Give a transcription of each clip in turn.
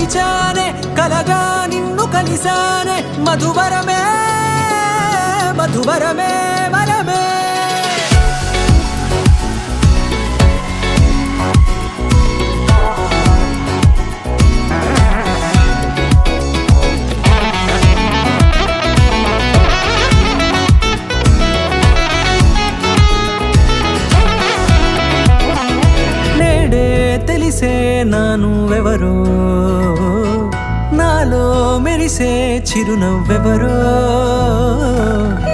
మరిచానే కలగా నిన్ను కలిసానే మధువరమే మధువరమే వరమే తెలిసే నానువెవరో నాలో మెరిసే చిరునవ్వెవరో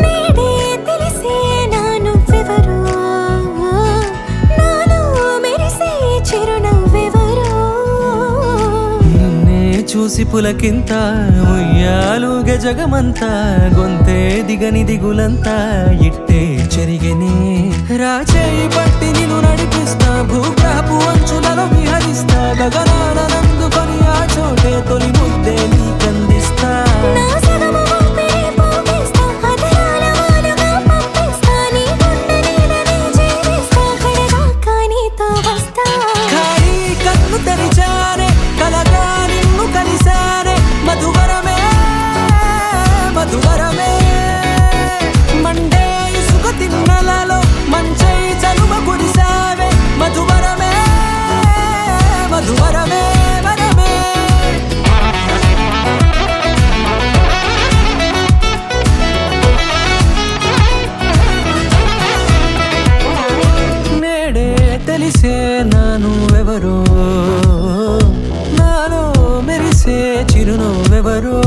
నేడే తెలిసే నానువెవరో నాలో మెరిసే చిరునవ్వెవరో నిన్నే చూసి పులకింత ఉయ్యాలుగే జగమంతా గొంతే దిగని దిగులంతా ఇట్టే చెరిగెనే రాచేయి పట్టి నిన్ను నడిపిస్తా భూగ్రహపు అంచులలో విహరిస్తా గగనాన నందుకొని ఆ చోటే తొలి ముద్దే నీకందిస్తా నా సగము ఊపిరి పోగేస్తా అదరాల వానగా పంపిస్తా నీ గుండె నీడనే జీవిస్తా కడదాకా నీతో వస్తా ఖాళీ కన్ను తెరిచానే కలగా నిన్ను కలిసానే మధువరమే మధువరమే మండే ఇసుక తిన్నలలో మంచై చలువ కురిసావే మధువరమే మధువరమే వరమే నేడే తెలిసే నానువెవరో నాలో మెరిసే చిరునవ్వెవరో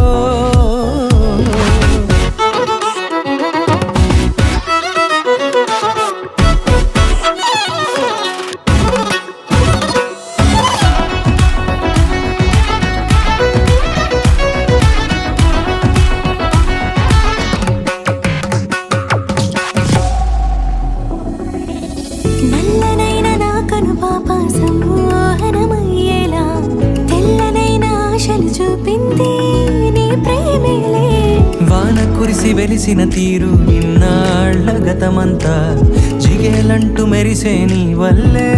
నల్లనైన నా కనుపాప సమ్మోహనమయ్యేలా తెల్లనైన ఆశలు చూపింది నీ ప్రేమేలే వాన కురిసి వెలిసిన తీరు ఇన్నాళ్ల గతమంతా జిగేలంటూ మెరిసే నీ వల్లే